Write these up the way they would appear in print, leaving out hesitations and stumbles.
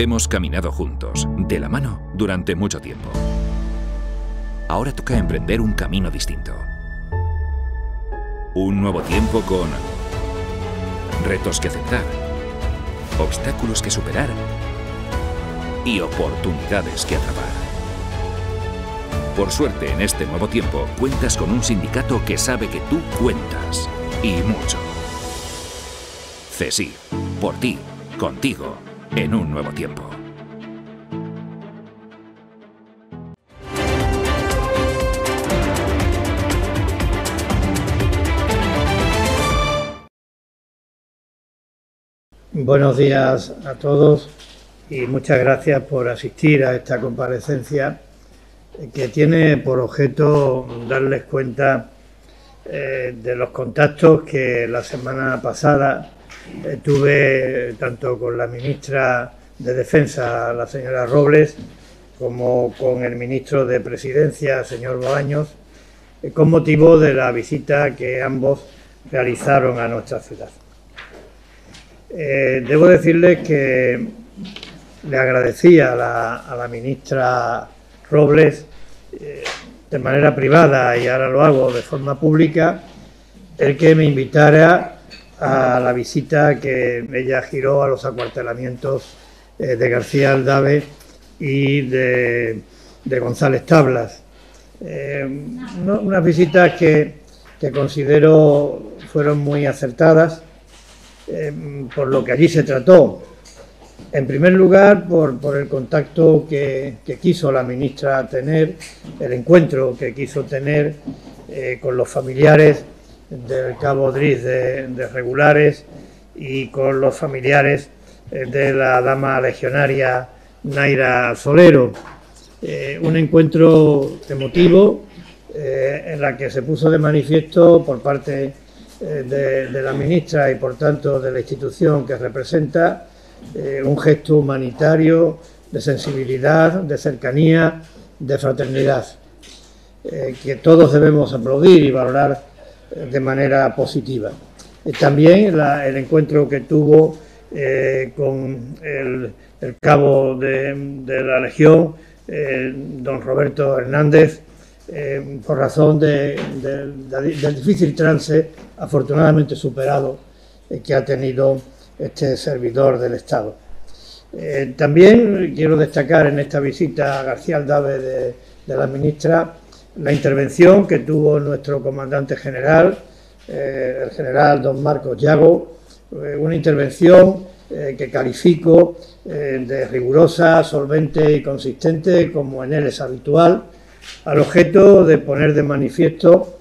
Hemos caminado juntos, de la mano, durante mucho tiempo. Ahora toca emprender un camino distinto. Un nuevo tiempo con retos que aceptar, obstáculos que superar y oportunidades que atrapar. Por suerte, en este nuevo tiempo, cuentas con un sindicato que sabe que tú cuentas, y mucho. CESIF, por ti, contigo, en un nuevo tiempo. Buenos días a todos y muchas gracias por asistir a esta comparecencia que tiene por objeto darles cuenta de los contactos que la semana pasada tuve tanto con la ministra de Defensa, la señora Robles, como con el ministro de Presidencia, señor Bolaños, con motivo de la visita que ambos realizaron a nuestra ciudad. Debo decirles que le agradecía a la ministra Robles de manera privada, y ahora lo hago de forma pública, el que me invitara a la visita que ella giró a los acuartelamientos de García Aldave y de González Tablas. Unas visitas que considero fueron muy acertadas, por lo que allí se trató. En primer lugar, por el contacto que quiso la ministra tener, el encuentro que quiso tener con los familiares del cabo Driss de Regulares y con los familiares de la dama legionaria Naira Solero. Un encuentro emotivo en la que se puso de manifiesto por parte de la ministra y por tanto de la institución que representa un gesto humanitario, de sensibilidad, de cercanía, de fraternidad, que todos debemos aplaudir y valorar de manera positiva. También el encuentro que tuvo con el cabo de la Legión, don Roberto Hernández, por razón del difícil trance, afortunadamente superado, que ha tenido este servidor del Estado. También quiero destacar en esta visita a García Aldave de la ministra la intervención que tuvo nuestro comandante general, el general don Marcos Yago, una intervención que califico de rigurosa, solvente y consistente, como en él es habitual, al objeto de poner de manifiesto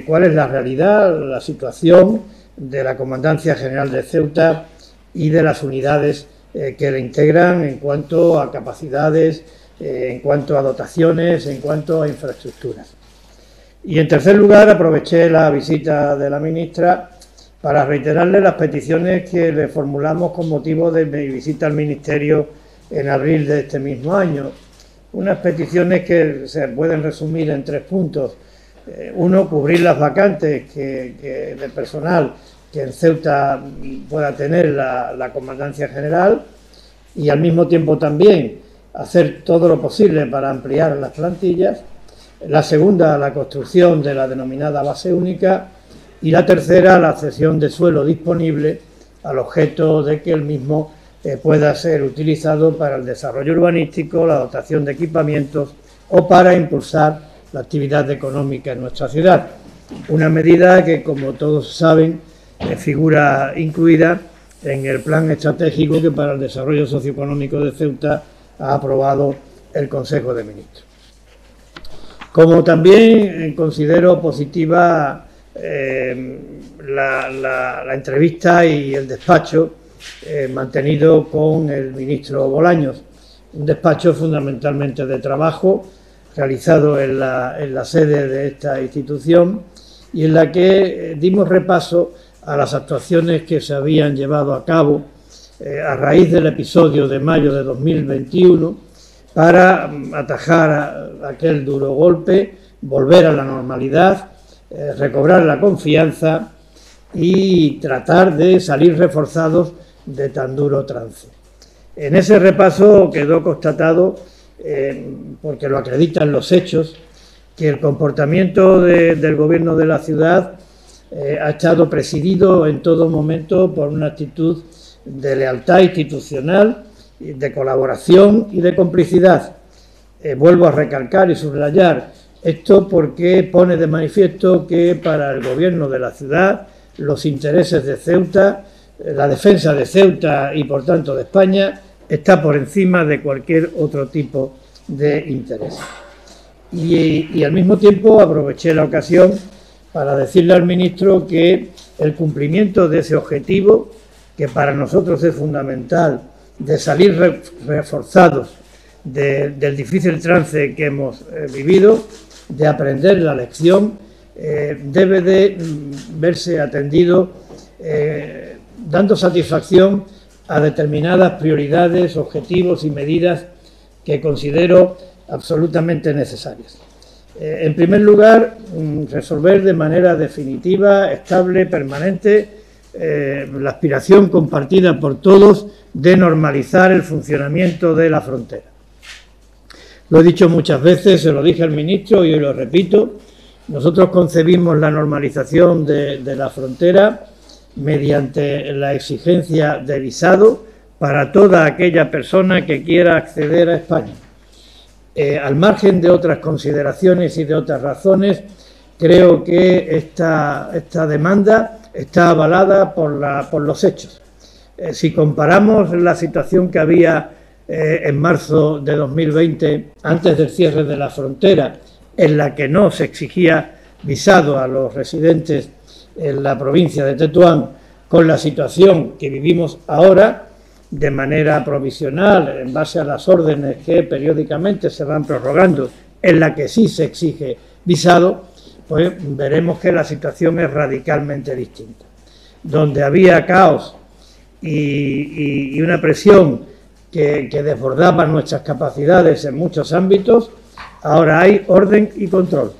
cuál es la realidad, la situación de la Comandancia General de Ceuta y de las unidades que le integran en cuanto a capacidades, en cuanto a dotaciones, en cuanto a infraestructuras. Y en tercer lugar, aproveché la visita de la ministra para reiterarle las peticiones que le formulamos con motivo de mi visita al Ministerio en abril de este mismo año. Unas peticiones que se pueden resumir en 3 puntos. Uno, cubrir las vacantes de personal que en Ceuta pueda tener la Comandancia General, y al mismo tiempo también hacer todo lo posible para ampliar las plantillas. La segunda, la construcción de la denominada base única, y la tercera, la cesión de suelo disponible al objeto de que el mismo pueda ser utilizado para el desarrollo urbanístico, la dotación de equipamientos o para impulsar la actividad económica en nuestra ciudad. Una medida que, como todos saben, figura incluida en el plan estratégico que para el desarrollo socioeconómico de Ceuta ha aprobado el Consejo de Ministros. Como también considero positiva la entrevista y el despacho mantenido con el ministro Bolaños, un despacho fundamentalmente de trabajo realizado en la sede de esta institución, y en la que dimos repaso a las actuaciones que se habían llevado a cabo a raíz del episodio de mayo de 2021 para atajar aquel duro golpe, volver a la normalidad, recobrar la confianza y tratar de salir reforzados de tan duro trance. En ese repaso quedó constatado, porque lo acreditan los hechos, que el comportamiento del Gobierno de la ciudad ha estado presidido en todo momento por una actitud de lealtad institucional, de colaboración y de complicidad. Vuelvo a recalcar y subrayar esto porque pone de manifiesto que para el Gobierno de la ciudad los intereses de Ceuta, la defensa de Ceuta y por tanto de España, está por encima de cualquier otro tipo de interés. Y al mismo tiempo aproveché la ocasión para decirle al ministro que el cumplimiento de ese objetivo, que para nosotros es fundamental, de salir reforzados del difícil trance que hemos vivido, de aprender la lección, debe de verse atendido dando satisfacción a determinadas prioridades, objetivos y medidas que considero absolutamente necesarias. En primer lugar, resolver de manera definitiva, estable, permanente, la aspiración compartida por todos de normalizar el funcionamiento de la frontera. Lo he dicho muchas veces, se lo dije al ministro y hoy lo repito, nosotros concebimos la normalización de la frontera mediante la exigencia de visado para toda aquella persona que quiera acceder a España. Al margen de otras consideraciones y de otras razones, creo que esta demanda está avalada por los hechos. Si comparamos la situación que había en marzo de 2020, antes del cierre de la frontera, en la que no se exigía visado a los residentes en la provincia de Tetuán, con la situación que vivimos ahora, de manera provisional, en base a las órdenes que periódicamente se van prorrogando, en la que sí se exige visado, pues veremos que la situación es radicalmente distinta. Donde había caos y una presión que desbordaba nuestras capacidades en muchos ámbitos, ahora hay orden y control.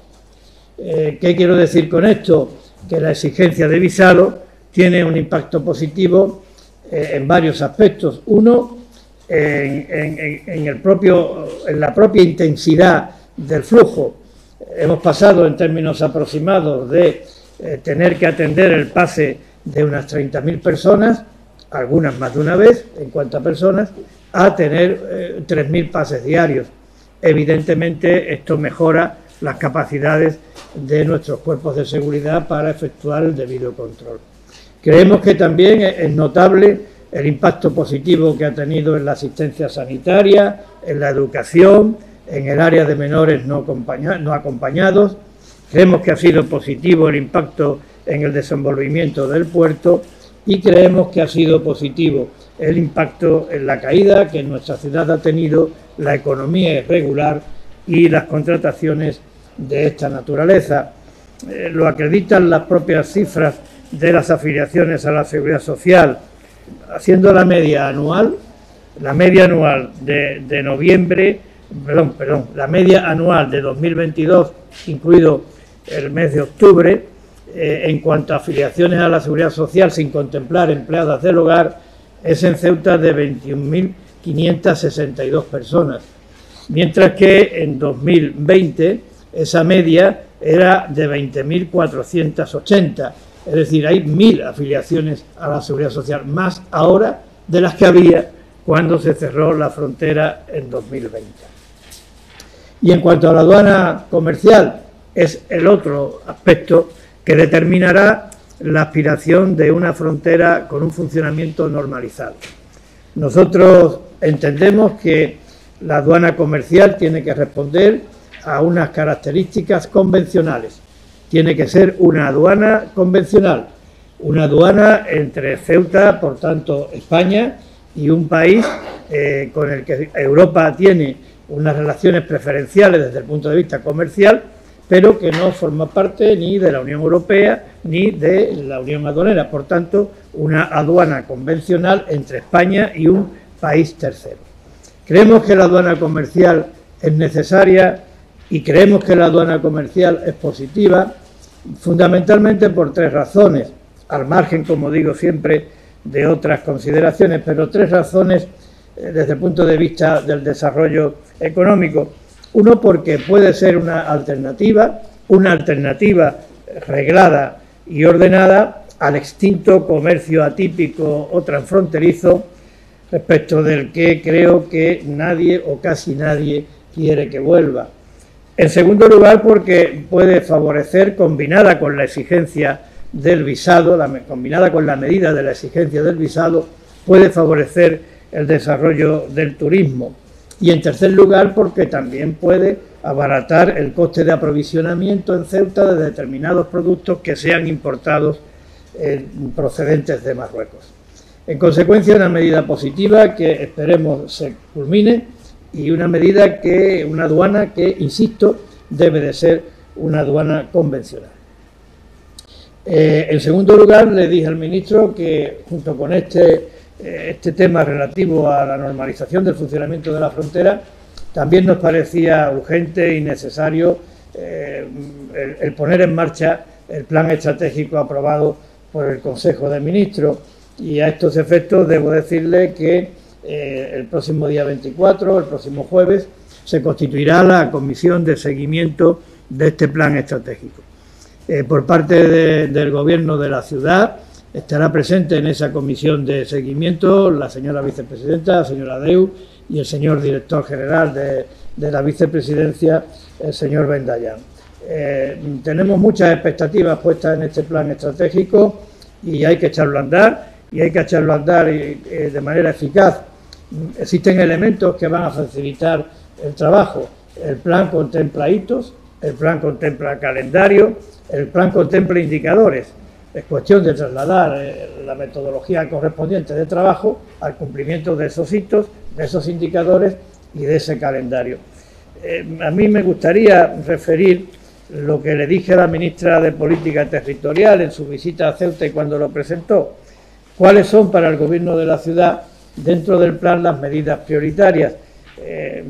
¿Qué quiero decir con esto? Que la exigencia de visado tiene un impacto positivo en varios aspectos. Uno, en la propia intensidad del flujo. Hemos pasado en términos aproximados de tener que atender el pase de unas 30.000 personas, algunas más de una vez en cuanto a personas, a tener 3.000 pases diarios. Evidentemente esto mejora las capacidades de nuestros cuerpos de seguridad para efectuar el debido control. Creemos que también es notable el impacto positivo que ha tenido en la asistencia sanitaria, en la educación, en el área de menores no acompañados. Creemos que ha sido positivo el impacto en el desenvolvimiento del puerto y creemos que ha sido positivo el impacto en la caída que en nuestra ciudad ha tenido la economía irregular y las contrataciones de esta naturaleza. Lo acreditan las propias cifras de las afiliaciones a la Seguridad Social. Haciendo la media anual de noviembre, la media anual de 2022, incluido el mes de octubre, en cuanto a afiliaciones a la Seguridad Social sin contemplar empleadas del hogar, es en Ceuta de 21.562 personas, mientras que en 2020 esa media era de 20.480, es decir, hay 1.000 afiliaciones a la Seguridad Social, más ahora de las que había cuando se cerró la frontera en 2020. Y en cuanto a la aduana comercial, es el otro aspecto que determinará la aspiración de una frontera con un funcionamiento normalizado. Nosotros entendemos que la aduana comercial tiene que responder a unas características convencionales. Tiene que ser una aduana convencional, una aduana entre Ceuta, por tanto España, y un país con el que Europa tiene unas relaciones preferenciales desde el punto de vista comercial, pero que no forma parte ni de la Unión Europea ni de la Unión Aduanera. Por tanto, una aduana convencional entre España y un país tercero. Creemos que la aduana comercial es necesaria y creemos que la aduana comercial es positiva, fundamentalmente por tres razones, al margen, como digo siempre, de otras consideraciones, pero tres razones desde el punto de vista del desarrollo económico. Uno, porque puede ser una alternativa reglada y ordenada al extinto comercio atípico o transfronterizo, respecto del que creo que nadie o casi nadie quiere que vuelva. En segundo lugar, porque puede favorecer, combinada con la exigencia del visado, combinada con la medida de la exigencia del visado, puede favorecer el desarrollo del turismo. Y en tercer lugar, porque también puede abaratar el coste de aprovisionamiento en Ceuta de determinados productos que sean importados procedentes de Marruecos. En consecuencia, una medida positiva que esperemos se culmine y una aduana que, insisto, debe de ser una aduana convencional. En segundo lugar, le dije al ministro que junto con este tema relativo a la normalización del funcionamiento de la frontera, también nos parecía urgente y necesario el poner en marcha el plan estratégico aprobado por el Consejo de Ministros. Y a estos efectos debo decirle que el próximo día 24, el próximo jueves, se constituirá la comisión de seguimiento de este plan estratégico. Por parte del Gobierno de la ciudad estará presente en esa comisión de seguimiento la señora vicepresidenta, la señora Deu, y el señor director general de la vicepresidencia, el señor Bendayán. Tenemos muchas expectativas puestas en este plan estratégico y hay que echarlo a andar. De manera eficaz. Existen elementos que van a facilitar el trabajo. El plan contempla hitos, el plan contempla calendario, el plan contempla indicadores. Es cuestión de trasladar la metodología correspondiente de trabajo al cumplimiento de esos hitos, de esos indicadores y de ese calendario. A mí me gustaría referir lo que le dije a la ministra de Política Territorial en su visita a Ceuta y cuando lo presentó. ¿Cuáles son para el Gobierno de la ciudad, dentro del plan, las medidas prioritarias?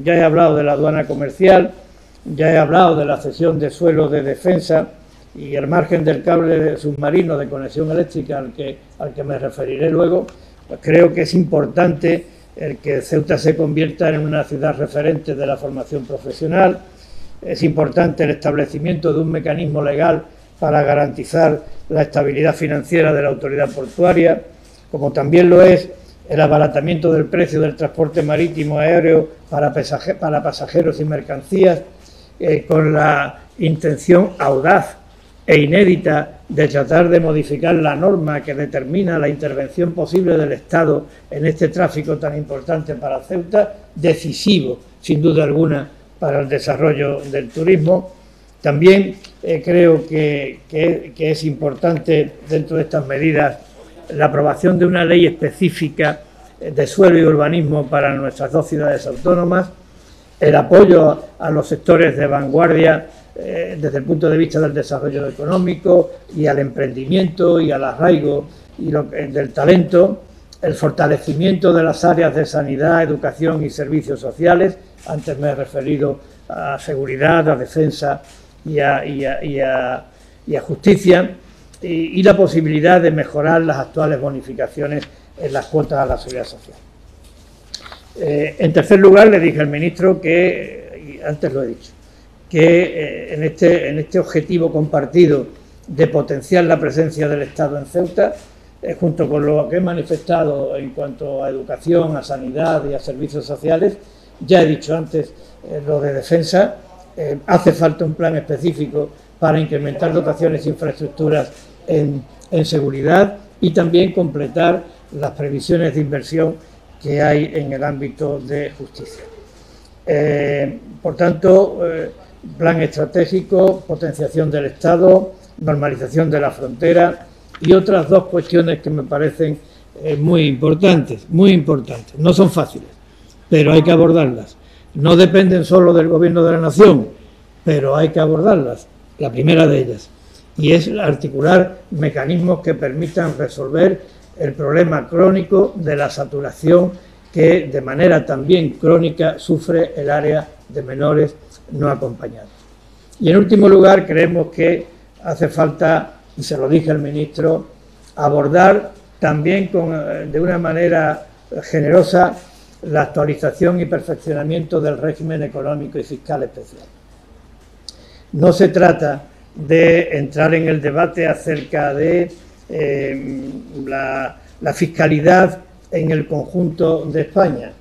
Ya he hablado de la aduana comercial, ya he hablado de la cesión de suelo de defensa y el margen del cable submarino de conexión eléctrica al que me referiré luego. Pues creo que es importante el que Ceuta se convierta en una ciudad referente de la formación profesional. Es importante el establecimiento de un mecanismo legal para garantizar la estabilidad financiera de la autoridad portuaria, como también lo es el abaratamiento del precio del transporte marítimo aéreo para pasajeros y mercancías, con la intención audaz e inédita de tratar de modificar la norma que determina la intervención posible del Estado en este tráfico tan importante para Ceuta, decisivo, sin duda alguna, para el desarrollo del turismo. También creo que es importante, dentro de estas medidas, la aprobación de una ley específica de suelo y urbanismo para nuestras dos ciudades autónomas, el apoyo a los sectores de vanguardia desde el punto de vista del desarrollo económico y al emprendimiento y al arraigo del talento, el fortalecimiento de las áreas de sanidad, educación y servicios sociales. Antes me he referido a seguridad, a defensa y a justicia, y la posibilidad de mejorar las actuales bonificaciones en las cuotas a la seguridad social. En tercer lugar, le dije al ministro que, y antes lo he dicho, que en este objetivo compartido de potenciar la presencia del Estado en Ceuta, junto con lo que he manifestado en cuanto a educación, a sanidad y a servicios sociales, ya he dicho antes lo de defensa, hace falta un plan específico para incrementar dotaciones e infraestructuras en seguridad y también completar las previsiones de inversión que hay en el ámbito de justicia. Por tanto, plan estratégico, potenciación del Estado, normalización de la frontera y otras dos cuestiones que me parecen muy importantes. No son fáciles, pero hay que abordarlas. No dependen solo del Gobierno de la Nación, pero hay que abordarlas. La primera de ellas, y es articular mecanismos que permitan resolver el problema crónico de la saturación que de manera también crónica sufre el área de menores no acompañados. Y en último lugar, creemos que hace falta, y se lo dije al ministro, abordar también de una manera generosa la actualización y perfeccionamiento del régimen económico y fiscal especial. No se trata de entrar en el debate acerca de la fiscalidad en el conjunto de España.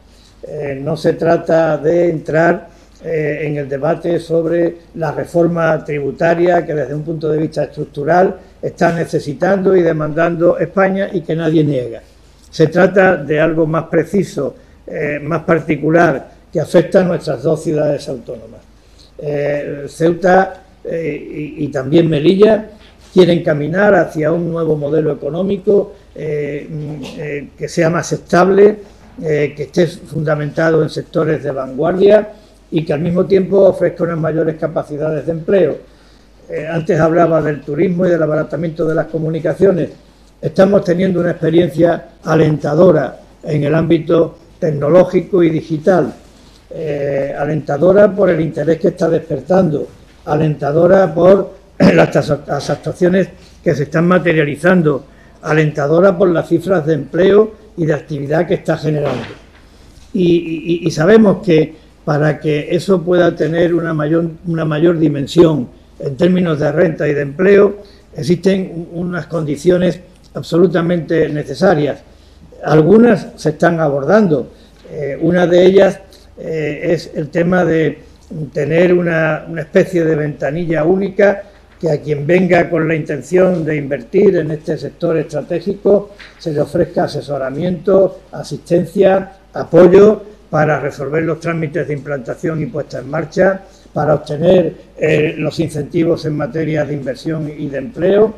No se trata de entrar en el debate sobre la reforma tributaria que desde un punto de vista estructural está necesitando y demandando España y que nadie niega. Se trata de algo más preciso, más particular, que afecta a nuestras dos ciudades autónomas. Ceuta y también Melilla quieren caminar hacia un nuevo modelo económico que sea más estable, que esté fundamentado en sectores de vanguardia y que al mismo tiempo ofrezca unas mayores capacidades de empleo. Antes hablaba del turismo y del abaratamiento de las comunicaciones. Estamos teniendo una experiencia alentadora en el ámbito tecnológico y digital, alentadora por el interés que está despertando, alentadora por las actuaciones que se están materializando, alentadora por las cifras de empleo y de actividad que está generando. Y sabemos que para que eso pueda tener una mayor dimensión en términos de renta y de empleo, existen unas condiciones absolutamente necesarias. Algunas se están abordando. Una de ellas es el tema de tener una especie de ventanilla única que a quien venga con la intención de invertir en este sector estratégico se le ofrezca asesoramiento, asistencia, apoyo para resolver los trámites de implantación y puesta en marcha, para obtener los incentivos en materia de inversión y de empleo,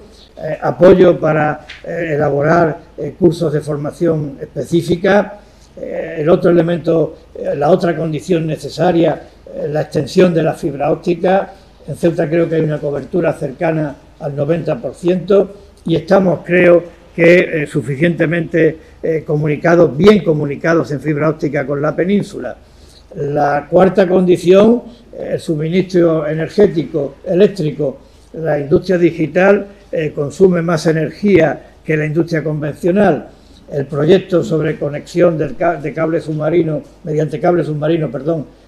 apoyo para elaborar cursos de formación específica. El otro elemento, la otra condición necesaria, la extensión de la fibra óptica. En Ceuta creo que hay una cobertura cercana al 90% y estamos, creo que suficientemente bien comunicados en fibra óptica con la península. La cuarta condición, el suministro energético, eléctrico. La industria digital consume más energía que la industria convencional. El proyecto sobre conexión de cable submarino, mediante cable submarino,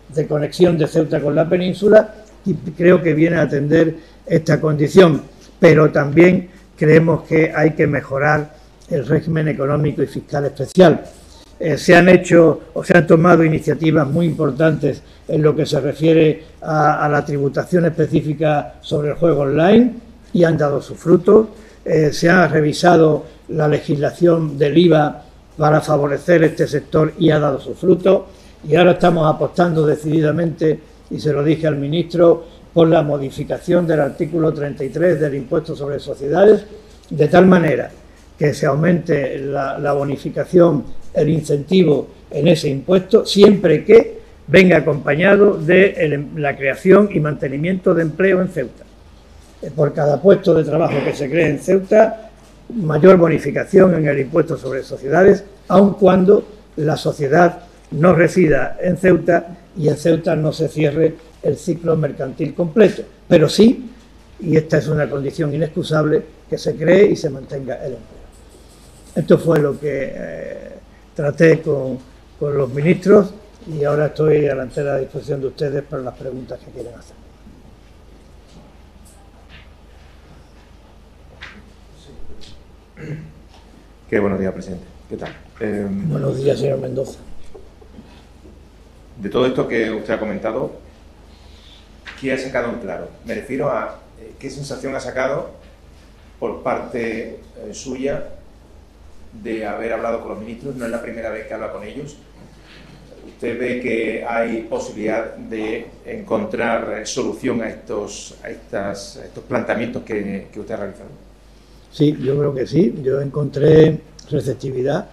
de conexión de Ceuta con la península, y creo que viene a atender esta condición, pero también creemos que hay que mejorar el régimen económico y fiscal especial. Se han tomado iniciativas muy importantes en lo que se refiere a la tributación específica sobre el juego online y han dado sus frutos. Se ha revisado la legislación del IVA para favorecer este sector y ha dado sus frutos. Y ahora estamos apostando decididamente, y se lo dije al ministro, por la modificación del artículo 33 del impuesto sobre sociedades, de tal manera que se aumente la bonificación, el incentivo en ese impuesto, siempre que venga acompañado de la creación y mantenimiento de empleo en Ceuta. Por cada puesto de trabajo que se cree en Ceuta, mayor bonificación en el impuesto sobre sociedades, aun cuando la sociedad no resida en Ceuta y en Ceuta no se cierre el ciclo mercantil completo, pero sí, y esta es una condición inexcusable, que se cree y se mantenga el empleo. Esto fue lo que traté con los ministros y ahora estoy a la entera disposición de ustedes para las preguntas que quieran hacer. Qué buenos días, presidente. ¿Qué tal? Buenos días, señor Mendoza. De todo esto que usted ha comentado, ¿qué ha sacado en claro? Me refiero a qué sensación ha sacado por parte suya de haber hablado con los ministros. No es la primera vez que habla con ellos. ¿Usted ve que hay posibilidad de encontrar solución a estos planteamientos que usted ha realizado? Sí, yo creo que sí. Yo encontré receptividad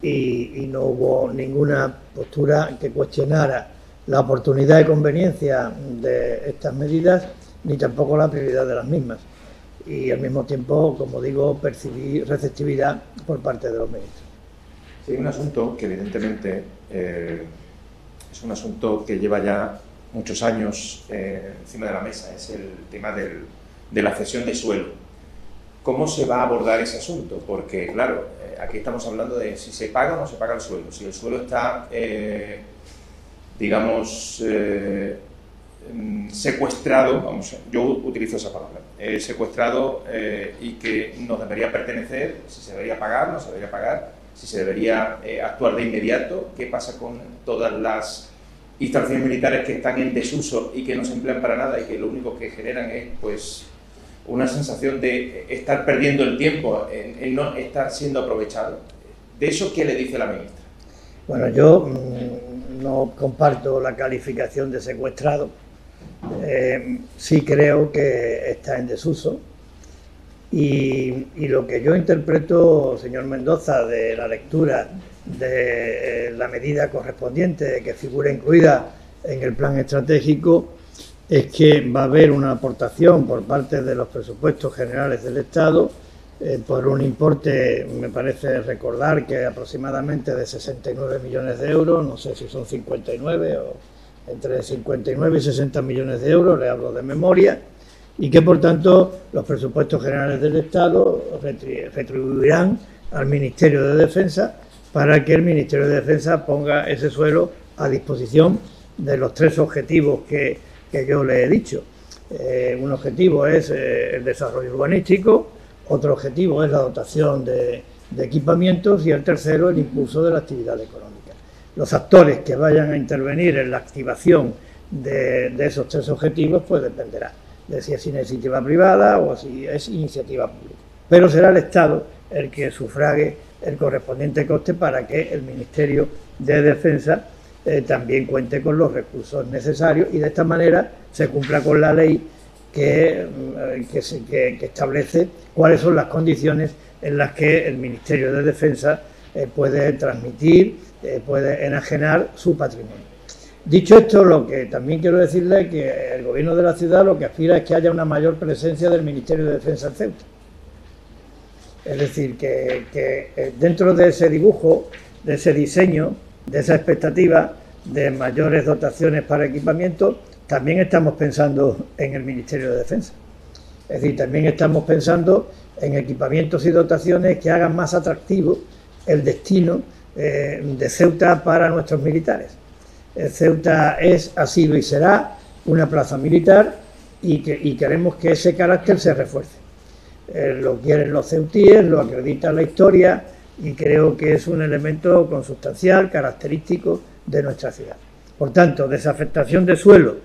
y no hubo ninguna postura que cuestionara la oportunidad y conveniencia de estas medidas, ni tampoco la prioridad de las mismas. Y al mismo tiempo, como digo, percibí receptividad por parte de los ministros. Sí, un asunto que evidentemente es un asunto que lleva ya muchos años encima de la mesa, es el tema de la cesión de suelo. ¿Cómo se va a abordar ese asunto? Porque, claro, aquí estamos hablando de si se paga o no se paga el suelo. Si el suelo está, digamos, secuestrado, vamos, yo utilizo esa palabra, secuestrado y que nos debería pertenecer, si se debería pagar, no se debería pagar, si se debería actuar de inmediato, qué pasa con todas las instalaciones militares que están en desuso y que no se emplean para nada y que lo único que generan es, pues, una sensación de estar perdiendo el tiempo, en no estar siendo aprovechado. ¿De eso qué le dice la ministra? Bueno, yo no comparto la calificación de secuestrado. Sí creo que está en desuso y lo que yo interpreto, señor Mendoza, de la lectura de la medida correspondiente que figura incluida en el plan estratégico es que va a haber una aportación por parte de los presupuestos generales del Estado por un importe, me parece recordar que aproximadamente de 69 millones de euros, no sé si son 59 o entre 59 y 60 millones de euros, le hablo de memoria, y que por tanto los presupuestos generales del Estado retribuirán al Ministerio de Defensa para que el Ministerio de Defensa ponga ese suelo a disposición de los tres objetivos que yo le he dicho. Un objetivo es el desarrollo urbanístico, otro objetivo es la dotación de equipamientos y el tercero el impulso de la actividad económica. Los actores que vayan a intervenir en la activación de esos tres objetivos pues dependerá de si es iniciativa privada o si es iniciativa pública. Pero será el Estado el que sufrague el correspondiente coste para que el Ministerio de Defensa también cuente con los recursos necesarios y de esta manera se cumpla con la ley que establece cuáles son las condiciones en las que el Ministerio de Defensa puede transmitir, puede enajenar su patrimonio. Dicho esto, lo que también quiero decirle es que el Gobierno de la ciudad lo que aspira es que haya una mayor presencia del Ministerio de Defensa en Ceuta. Es decir, que dentro de ese dibujo, de ese diseño, de esa expectativa de mayores dotaciones para equipamiento, también estamos pensando en el Ministerio de Defensa. Es decir, también estamos pensando en equipamientos y dotaciones que hagan más atractivo el destino de Ceuta para nuestros militares. Ceuta es, ha sido y será una plaza militar y queremos que ese carácter se refuerce. Lo quieren los ceutíes, lo acredita la historia y creo que es un elemento consustancial, característico de nuestra ciudad. Por tanto, desafectación de suelo,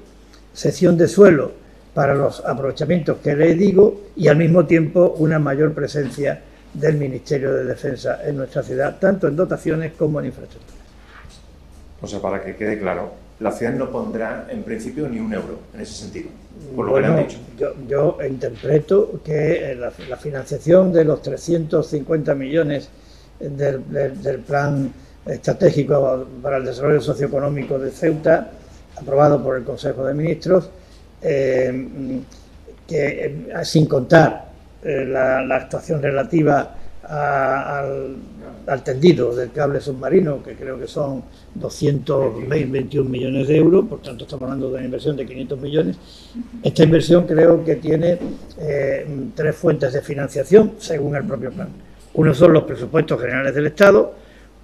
cesión de suelo para los aprovechamientos que les digo y al mismo tiempo una mayor presencia del Ministerio de Defensa en nuestra ciudad, tanto en dotaciones como en infraestructuras. O sea, para que quede claro, la ciudad no pondrá en principio ni un euro en ese sentido, por lo que le han dicho. Yo interpreto que la financiación de los 350 millones del plan estratégico para el desarrollo socioeconómico de Ceuta, aprobado por el Consejo de Ministros, que sin contar la actuación relativa al tendido del cable submarino, que creo que son 221 millones de euros, por tanto estamos hablando de una inversión de 500 millones. Esta inversión creo que tiene tres fuentes de financiación según el propio plan. Uno son los presupuestos generales del Estado,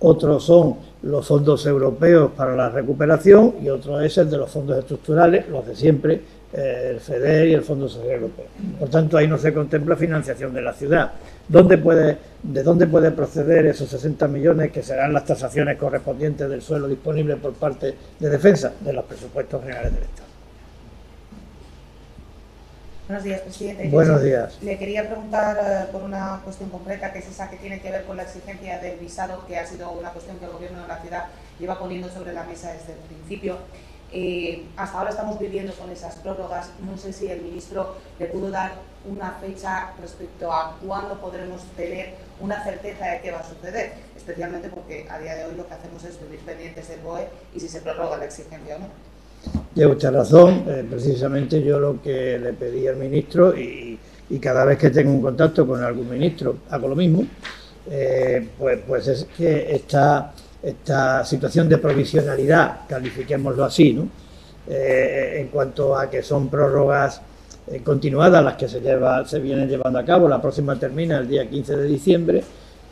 otros son los fondos europeos para la recuperación y otro es el de los fondos estructurales, los de siempre, el FEDER y el Fondo Social Europeo. Por tanto, ahí no se contempla financiación de la ciudad. ¿De dónde puede proceder esos 60 millones que serán las tasaciones correspondientes del suelo disponible por parte de Defensa? De los presupuestos generales del Estado. Buenos días, presidente. Buenos días. Le quería preguntar por una cuestión concreta, que es esa que tiene que ver con la exigencia del visado, que ha sido una cuestión que el Gobierno de la ciudad lleva poniendo sobre la mesa desde el principio. Hasta ahora estamos viviendo con esas prórrogas. No sé si el ministro le pudo dar una fecha respecto a cuándo podremos tener una certeza de qué va a suceder, especialmente porque a día de hoy lo que hacemos es vivir pendientes del BOE y si se prorroga la exigencia o no. Tiene mucha razón. Precisamente yo lo que le pedí al ministro y cada vez que tengo un contacto con algún ministro hago lo mismo, pues es que esta situación de provisionalidad, califiquémoslo así, ¿no? En cuanto a que son prórrogas continuadas las que se vienen llevando a cabo. La próxima termina el día 15 de diciembre,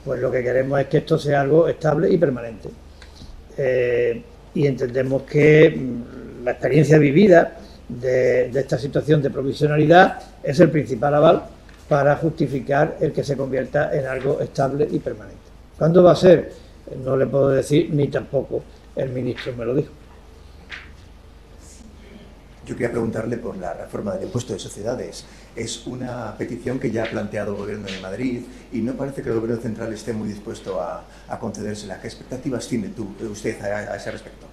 pues lo que queremos es que esto sea algo estable y permanente. Y entendemos que la experiencia vivida de esta situación de provisionalidad es el principal aval para justificar el que se convierta en algo estable y permanente. ¿Cuándo va a ser? No le puedo decir, ni tampoco el ministro me lo dijo. Yo quería preguntarle por la reforma del impuesto de sociedades. Es una petición que ya ha planteado el Gobierno de Madrid y no parece que el Gobierno central esté muy dispuesto a concedérsela. ¿Qué expectativas tiene usted a ese respecto?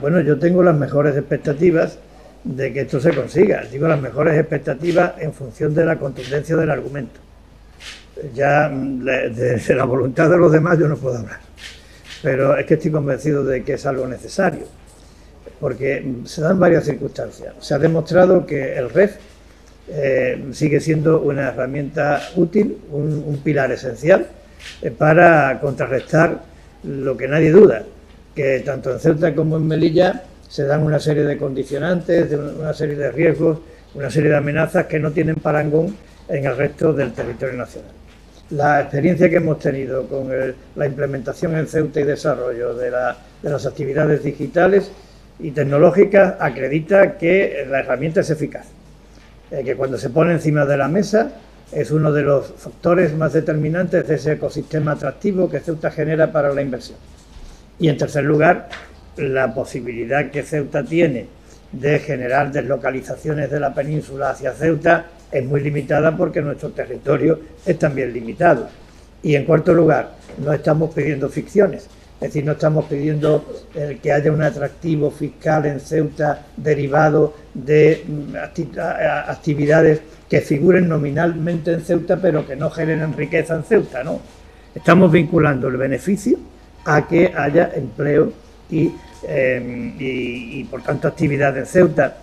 Bueno, yo tengo las mejores expectativas de que esto se consiga. Digo las mejores expectativas en función de la contundencia del argumento. Ya de la voluntad de los demás yo no puedo hablar. Pero es que estoy convencido de que es algo necesario. Porque se dan varias circunstancias. Se ha demostrado que el REF sigue siendo una herramienta útil, un pilar esencial para contrarrestar lo que nadie duda, que tanto en Ceuta como en Melilla se dan una serie de condicionantes, una serie de riesgos, una serie de amenazas que no tienen parangón en el resto del territorio nacional. La experiencia que hemos tenido con la implementación en Ceuta y desarrollo de las actividades digitales y tecnológicas acredita que la herramienta es eficaz, que cuando se pone encima de la mesa es uno de los factores más determinantes de ese ecosistema atractivo que Ceuta genera para la inversión. Y en tercer lugar, la posibilidad que Ceuta tiene de generar deslocalizaciones de la península hacia Ceuta es muy limitada porque nuestro territorio es también limitado. Y en cuarto lugar, no estamos pidiendo ficciones. Es decir, no estamos pidiendo que haya un atractivo fiscal en Ceuta derivado de actividades que figuren nominalmente en Ceuta, pero que no generen riqueza en Ceuta, no. Estamos vinculando el beneficio a que haya empleo y por tanto actividad en Ceuta.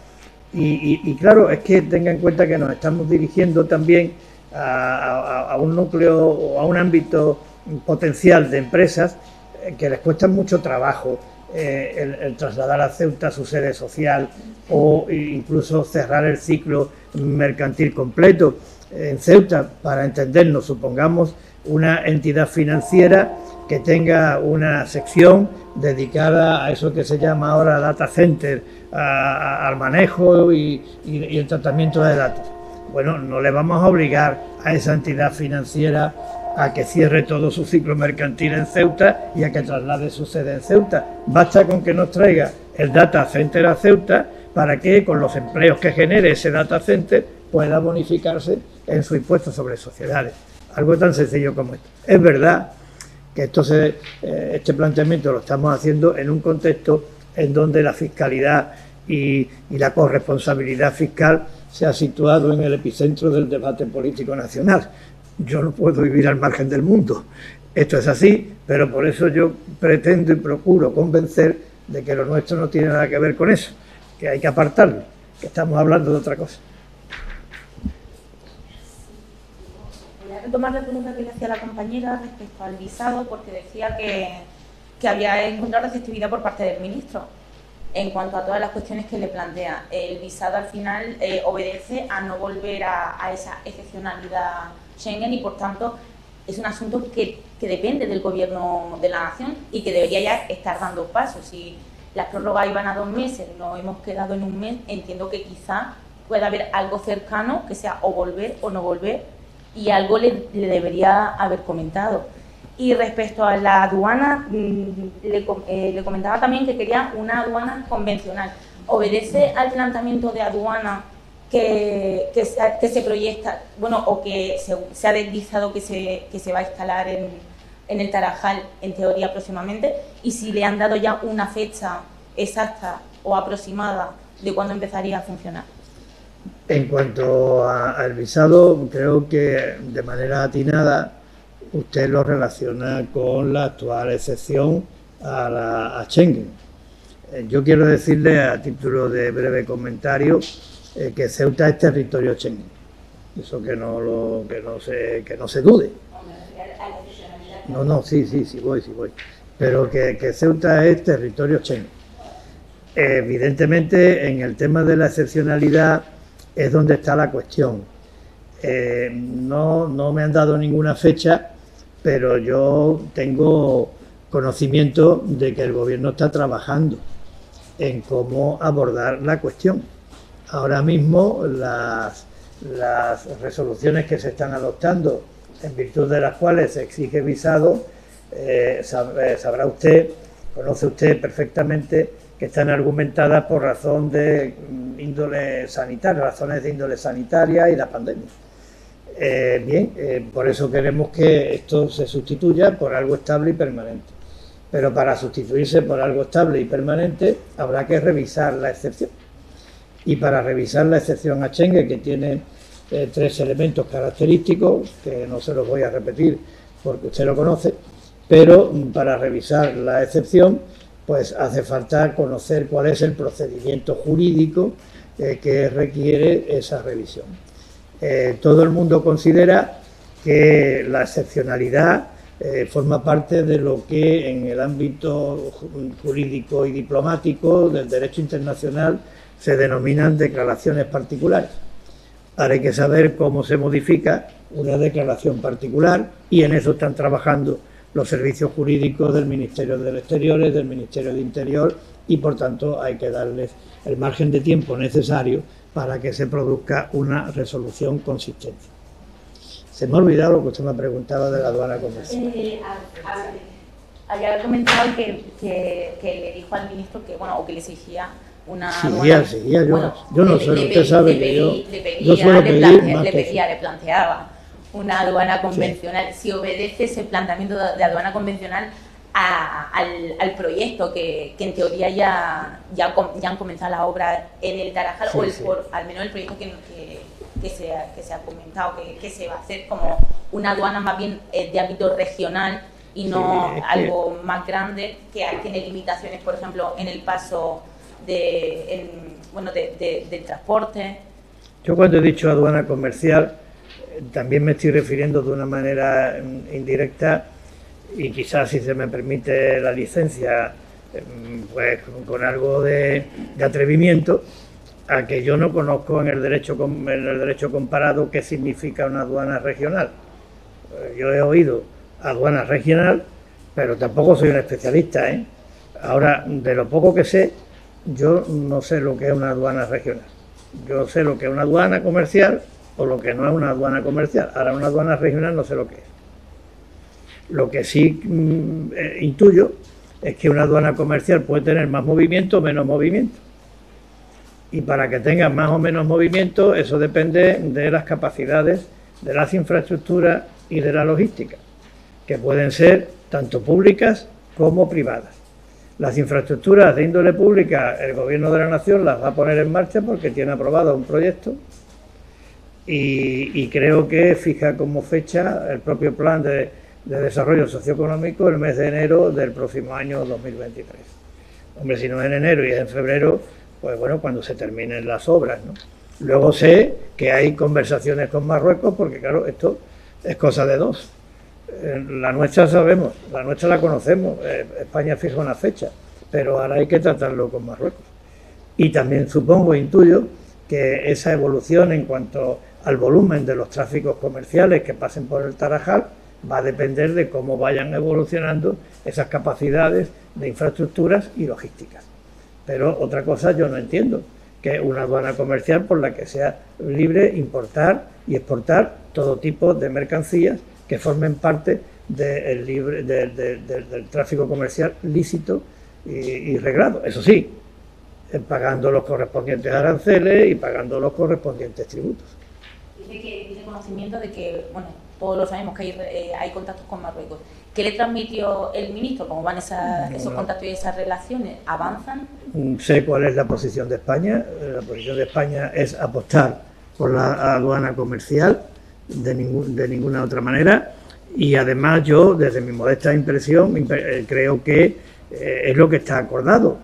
Y claro, es que tenga en cuenta que nos estamos dirigiendo también a un núcleo o a un ámbito potencial de empresas que les cuesta mucho trabajo el trasladar a Ceuta su sede social o incluso cerrar el ciclo mercantil completo. En Ceuta, para entendernos, supongamos una entidad financiera que tenga una sección dedicada a eso que se llama ahora data center, al manejo y el tratamiento de datos. Bueno, no le vamos a obligar a esa entidad financiera a que cierre todo su ciclo mercantil en Ceuta y a que traslade su sede en Ceuta. Basta con que nos traiga el data center a Ceuta para que con los empleos que genere ese data center pueda bonificarse en su impuesto sobre sociedades. Algo tan sencillo como esto. Es verdad que este planteamiento lo estamos haciendo en un contexto en donde la fiscalidad y la corresponsabilidad fiscal se ha situado en el epicentro del debate político nacional. Yo no puedo vivir al margen del mundo. Esto es así, pero por eso yo pretendo y procuro convencer de que lo nuestro no tiene nada que ver con eso, que hay que apartarlo, que estamos hablando de otra cosa. Voy a retomar la pregunta que le hacía la compañera respecto al visado, porque decía que había encontrado receptividad por parte del ministro en cuanto a todas las cuestiones que le plantea. El visado al final obedece a no volver a esa excepcionalidad Schengen y por tanto es un asunto que depende del gobierno de la nación y que debería ya estar dando pasos. Si las prórrogas iban a 2 meses, nos hemos quedado en 1 mes, entiendo que quizá pueda haber algo cercano que sea o volver o no volver y algo le debería haber comentado. Y respecto a la aduana, le comentaba también que quería una aduana convencional. ¿Obedece al planteamiento de aduana que se proyecta, bueno, o que se ha deslizado que se va a instalar en el Tarajal, en teoría, próximamente? Y si le han dado ya una fecha exacta o aproximada de cuándo empezaría a funcionar. En cuanto al visado, creo que de manera atinada usted lo relaciona con la actual excepción a Schengen. Yo quiero decirle, a título de breve comentario, que Ceuta es territorio Schengen. Eso que no se dude. Sí voy. Pero que Ceuta es territorio Schengen. Evidentemente, en el tema de la excepcionalidad, es donde está la cuestión. No me han dado ninguna fecha, pero yo tengo conocimiento de que el Gobierno está trabajando en cómo abordar la cuestión. Ahora mismo las resoluciones que se están adoptando, en virtud de las cuales se exige visado, sabrá usted, conoce usted perfectamente que están argumentadas por razón de índole sanitaria, razones de índole sanitaria y la pandemia. Por eso queremos que esto se sustituya por algo estable y permanente. Pero para sustituirse por algo estable y permanente habrá que revisar la excepción. Y para revisar la excepción a Schengen, que tiene 3 elementos característicos, que no se los voy a repetir porque usted lo conoce, pero para revisar la excepción, pues hace falta conocer cuál es el procedimiento jurídico que requiere esa revisión. Todo el mundo considera que la excepcionalidad forma parte de lo que en el ámbito jurídico y diplomático del derecho internacional se denominan declaraciones particulares. Ahora hay que saber cómo se modifica una declaración particular y en eso están trabajando los servicios jurídicos del Ministerio de Exteriores, del Ministerio de Interior y por tanto hay que darles el margen de tiempo necesario para que se produzca una resolución consistente. Se me ha olvidado lo que usted me ha preguntado de la aduana comercial. Había comentado que le dijo al ministro que, bueno, o que le exigía una aduana. Seguía. Yo no sé, usted sabe que yo le planteaba una aduana convencional. Si obedece ese planteamiento de aduana convencional al proyecto que en teoría ya han comenzado la obra en el Tarajal, al menos el proyecto que se ha comentado que se va a hacer como una aduana más bien de ámbito regional y no algo más grande que tiene limitaciones, por ejemplo, en el paso del transporte. Yo cuando he dicho aduana comercial también me estoy refiriendo de una manera indirecta y quizás, si se me permite la licencia, pues con algo de atrevimiento, a que yo no conozco en el derecho comparado qué significa una aduana regional. Yo he oído aduana regional, pero tampoco soy un especialista, ¿eh? Ahora, de lo poco que sé, yo no sé lo que es una aduana regional. Yo sé lo que es una aduana comercial o lo que no es una aduana comercial. Ahora, una aduana regional no sé lo que es. Lo que sí intuyo es que una aduana comercial puede tener más movimiento o menos movimiento. Y para que tenga más o menos movimiento, eso depende de las capacidades, de las infraestructuras y de la logística, que pueden ser tanto públicas como privadas. Las infraestructuras de índole pública, el Gobierno de la Nación las va a poner en marcha porque tiene aprobado un proyecto y creo que fija como fecha el propio plan de desarrollo socioeconómico el mes de enero del próximo año 2023. Hombre, si no es en enero y es en febrero, pues bueno, cuando se terminen las obras, ¿no? Luego sé que hay conversaciones con Marruecos porque, claro, esto es cosa de dos. La nuestra sabemos, la nuestra la conocemos, España fija una fecha, pero ahora hay que tratarlo con Marruecos. Y también supongo, intuyo, que esa evolución en cuanto al volumen de los tráficos comerciales que pasen por el Tarajal va a depender de cómo vayan evolucionando esas capacidades de infraestructuras y logísticas. Pero otra cosa yo no entiendo, que es una aduana comercial por la que sea libre importar y exportar todo tipo de mercancías que formen parte del tráfico comercial lícito y reglado. Eso sí, pagando los correspondientes aranceles y pagando los correspondientes tributos. Dice que tiene conocimiento de que, bueno, todos lo sabemos que hay contactos con Marruecos. ¿Qué le transmitió el ministro? ¿Cómo van esos contactos y esas relaciones? ¿Avanzan? Sé cuál es la posición de España. La posición de España es apostar por la aduana comercial de ninguna otra manera. Y además yo, desde mi modesta impresión, creo que es lo que está acordado,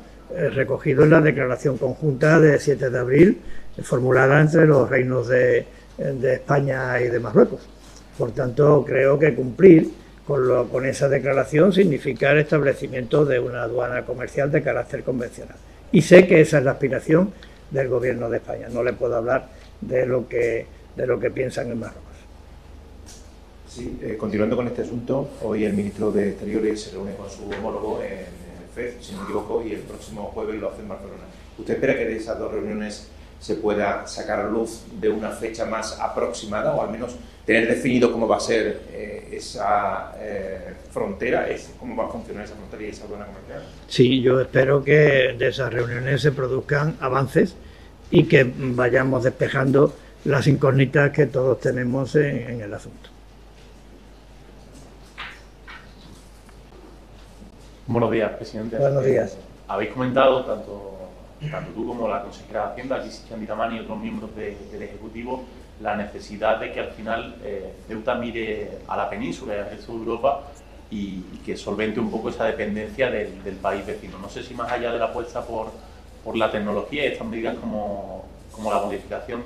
recogido en la declaración conjunta de 7 de abril, formulada entre los reinos de España y de Marruecos. Por tanto, creo que cumplir con esa declaración significa el establecimiento de una aduana comercial de carácter convencional. Y sé que esa es la aspiración del Gobierno de España. No le puedo hablar de lo que piensan en Marruecos. Sí, continuando con este asunto, hoy el ministro de Exteriores se reúne con su homólogo en el FED, si no me equivoco, y el próximo jueves lo hace en Barcelona. ¿Usted espera que de esas dos reuniones se pueda sacar a luz de una fecha más aproximada, o al menos tener definido cómo va a ser esa frontera, cómo va a funcionar esa frontera y esa aduana comercial? Sí, yo espero que de esas reuniones se produzcan avances y que vayamos despejando las incógnitas que todos tenemos en el asunto. Buenos días, presidente. Buenos días. Habéis comentado, tanto tú como la consejera de Hacienda, Cristian Ditamani, y otros miembros del Ejecutivo, la necesidad de que al final Ceuta mire a la península y al resto de Europa y que solvente un poco esa dependencia del país vecino. No sé si más allá de la apuesta por la tecnología y estas medidas como la modificación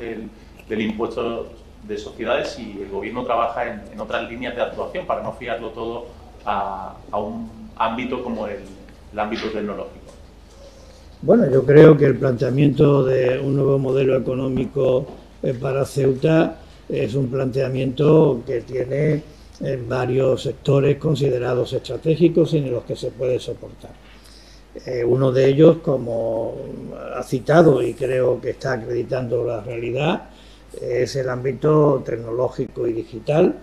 del impuesto de sociedades, si el Gobierno trabaja en otras líneas de actuación para no fiarlo todo a un ámbito como el ámbito tecnológico. Bueno, yo creo que el planteamiento de un nuevo modelo económico para Ceuta es un planteamiento que tiene varios sectores considerados estratégicos y en los que se puede soportar. Uno de ellos, como ha citado y creo que está acreditando la realidad, es el ámbito tecnológico y digital.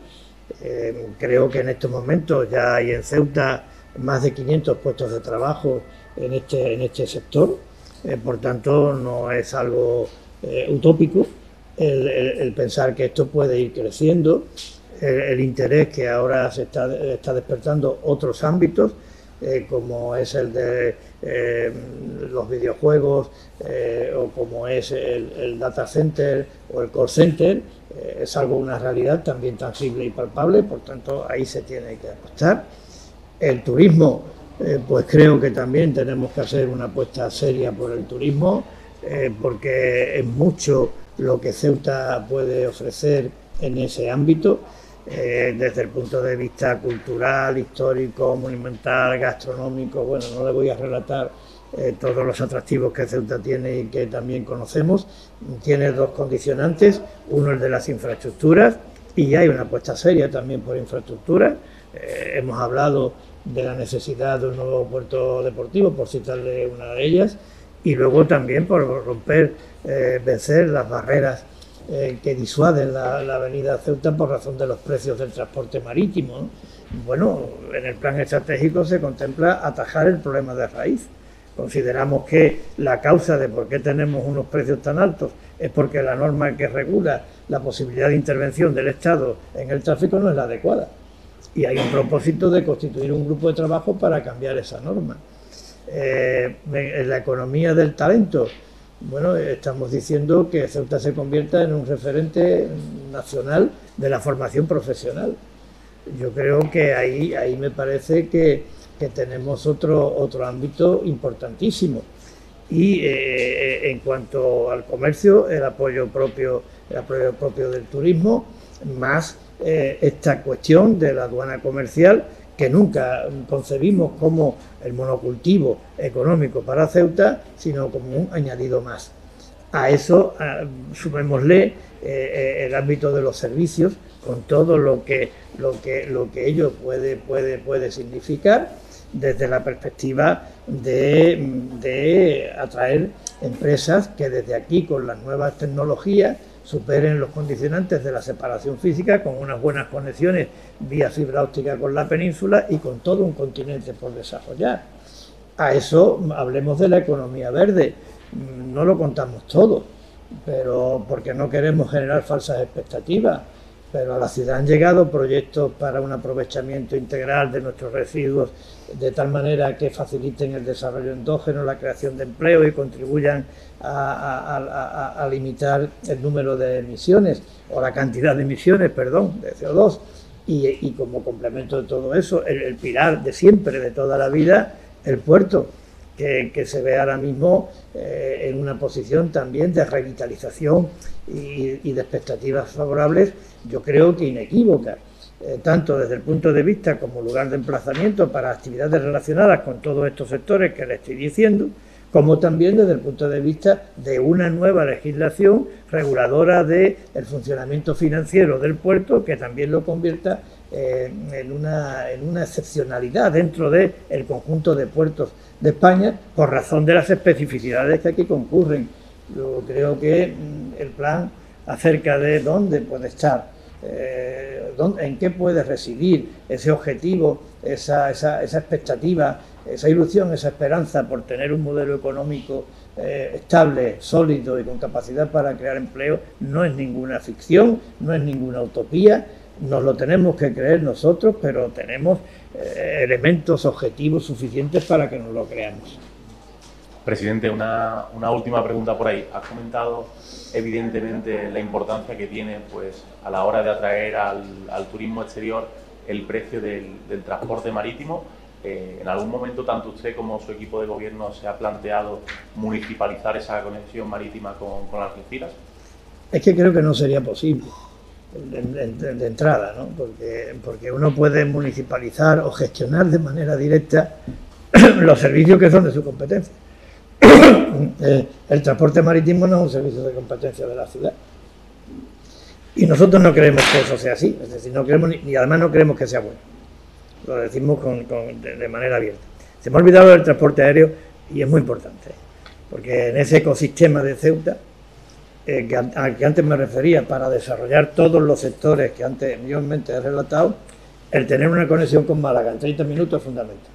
Creo que en estos momentos ya hay en Ceuta más de 500 puestos de trabajo en este sector, por tanto no es algo utópico el pensar que esto puede ir creciendo. El interés que ahora se está despertando otros ámbitos, como es el de los videojuegos o como es el data center o el call center, es algo, una realidad también tangible y palpable, por tanto ahí se tiene que apostar. El turismo, pues creo que también tenemos que hacer una apuesta seria por el turismo, porque es mucho lo que Ceuta puede ofrecer en ese ámbito, desde el punto de vista cultural, histórico, monumental, gastronómico. Bueno, no le voy a relatar todos los atractivos que Ceuta tiene y que también conocemos. Tiene dos condicionantes, uno el de las infraestructuras, y hay una apuesta seria también por infraestructuras. Hemos hablado de la necesidad de un nuevo puerto deportivo, por citarle una de ellas, y luego también por romper, vencer las barreras que disuaden la avenida Ceuta por razón de los precios del transporte marítimo, ¿no? Bueno, en el plan estratégico se contempla atajar el problema de raíz. Consideramos que la causa de por qué tenemos unos precios tan altos es porque la norma que regula la posibilidad de intervención del Estado en el tráfico no es la adecuada. Y hay un propósito de constituir un grupo de trabajo para cambiar esa norma. En la economía del talento, bueno, estamos diciendo que Ceuta se convierta en un referente nacional de la formación profesional. Yo creo que ahí me parece que tenemos otro ámbito importantísimo. Y en cuanto al comercio, el apoyo propio del turismo, más esta cuestión de la aduana comercial, que nunca concebimos como el monocultivo económico para Ceuta, sino como un añadido más. A eso sumémosle el ámbito de los servicios, con todo lo que ello puede significar, desde la perspectiva de atraer empresas que desde aquí, con las nuevas tecnologías, superen los condicionantes de la separación física, con unas buenas conexiones vía fibra óptica con la península y con todo un continente por desarrollar. A eso hablemos de la economía verde. No lo contamos todo, pero porque no queremos generar falsas expectativas, pero a la ciudad han llegado proyectos para un aprovechamiento integral de nuestros residuos de tal manera que faciliten el desarrollo endógeno, la creación de empleo y contribuyan a limitar el número de emisiones, o la cantidad de emisiones, perdón, de CO2. Y como complemento de todo eso, el pilar de siempre, de toda la vida, el puerto, que se ve ahora mismo en una posición también de revitalización y de expectativas favorables, yo creo que inequívocas, tanto desde el punto de vista como lugar de emplazamiento para actividades relacionadas con todos estos sectores que le estoy diciendo, como también desde el punto de vista de una nueva legislación reguladora del funcionamiento financiero del puerto, que también lo convierta en una excepcionalidad dentro del conjunto de puertos de España, por razón de las especificidades que aquí concurren. Yo creo que el plan acerca de dónde puede estar, en qué puede residir ese objetivo, esa expectativa, esa ilusión, esa esperanza por tener un modelo económico estable, sólido y con capacidad para crear empleo, no es ninguna ficción, no es ninguna utopía. Nos lo tenemos que creer nosotros, pero tenemos elementos objetivos suficientes para que nos lo creamos. Presidente, una última pregunta por ahí. Has comentado evidentemente la importancia que tiene, pues, a la hora de atraer al turismo exterior el precio del transporte marítimo. ¿En algún momento tanto usted como su equipo de gobierno se ha planteado municipalizar esa conexión marítima con Algeciras? Es que creo que no sería posible de entrada, ¿no? Porque uno puede municipalizar o gestionar de manera directa los servicios que son de su competencia. El transporte marítimo no es un servicio de competencia de la ciudad. Y nosotros no creemos que eso sea así, es decir, no creemos y además no creemos que sea bueno. Lo decimos de manera abierta. Se me ha olvidado del transporte aéreo y es muy importante, porque en ese ecosistema de Ceuta, al que antes me refería, para desarrollar todos los sectores que anteriormente he relatado, el tener una conexión con Málaga en 30 minutos es fundamental.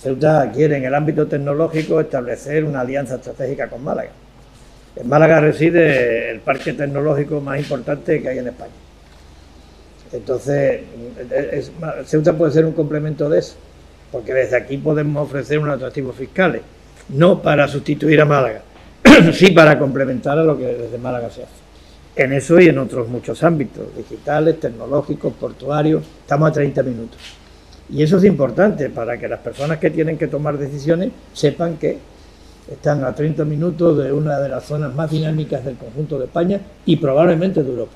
Ceuta quiere en el ámbito tecnológico establecer una alianza estratégica con Málaga. En Málaga reside el parque tecnológico más importante que hay en España. Entonces, Ceuta puede ser un complemento de eso, porque desde aquí podemos ofrecer unos atractivos fiscales, no para sustituir a Málaga, sí para complementar a lo que desde Málaga se hace. En eso y en otros muchos ámbitos, digitales, tecnológicos, portuarios, estamos a 30 minutos. Y eso es importante para que las personas que tienen que tomar decisiones sepan que están a 30 minutos de una de las zonas más dinámicas del conjunto de España y probablemente de Europa.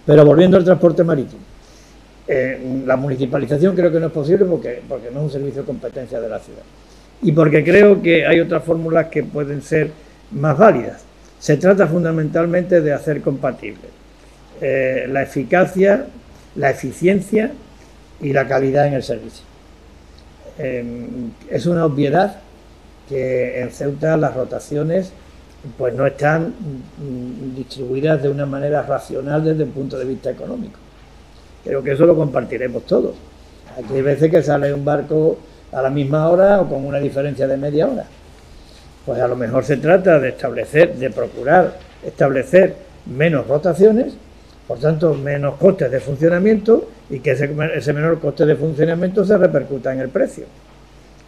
Pero volviendo al transporte marítimo, la municipalización creo que no es posible porque no es un servicio de competencia de la ciudad. Y porque creo que hay otras fórmulas que pueden ser más válidas. Se trata fundamentalmente de hacer compatible la eficacia, la eficiencia y la calidad en el servicio. Es una obviedad que en Ceuta las rotaciones pues no están distribuidas de una manera racional desde el punto de vista económico. Creo que eso lo compartiremos todos. Aquí hay veces que sale un barco a la misma hora o con una diferencia de media hora. Pues a lo mejor se trata de procurar establecer menos rotaciones, por tanto menos costes de funcionamiento y que ese menor coste de funcionamiento se repercuta en el precio,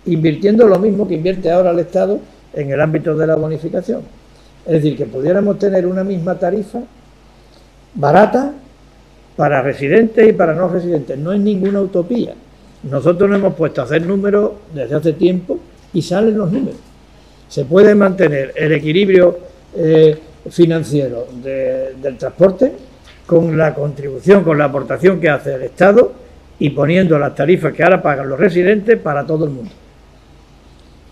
invirtiendo lo mismo que invierte ahora el Estado en el ámbito de la bonificación. Es decir, que pudiéramos tener una misma tarifa barata para residentes y para no residentes. No es ninguna utopía. Nosotros nos hemos puesto a hacer números desde hace tiempo y salen los números. Se puede mantener el equilibrio financiero del transporte con la contribución, con la aportación que hace el Estado y poniendo las tarifas que ahora pagan los residentes para todo el mundo.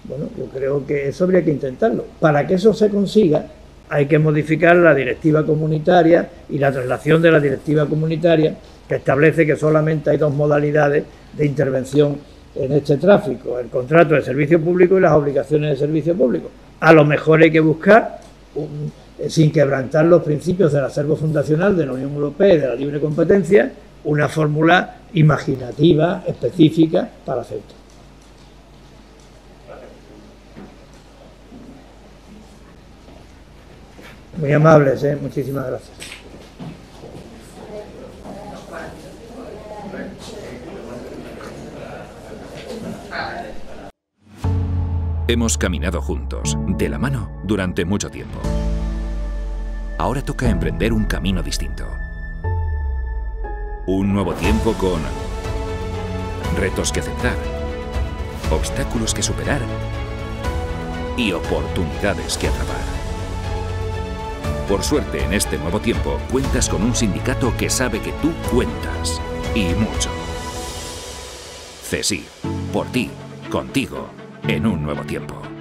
Bueno, yo creo que eso habría que intentarlo. Para que eso se consiga, hay que modificar la directiva comunitaria y la traslación de la directiva comunitaria que establece que solamente hay dos modalidades de intervención en este tráfico: el contrato de servicio público y las obligaciones de servicio público. A lo mejor hay que buscar, sin quebrantar los principios del acervo fundacional de la Unión Europea y de la libre competencia, una fórmula imaginativa, específica para Ceuta. Muy amables, muchísimas gracias. Hemos caminado juntos, de la mano, durante mucho tiempo. Ahora toca emprender un camino distinto. Un nuevo tiempo con retos que aceptar, obstáculos que superar y oportunidades que atrapar. Por suerte, en este nuevo tiempo, cuentas con un sindicato que sabe que tú cuentas, y mucho. CESIF, por ti, contigo. en un nuevo tiempo.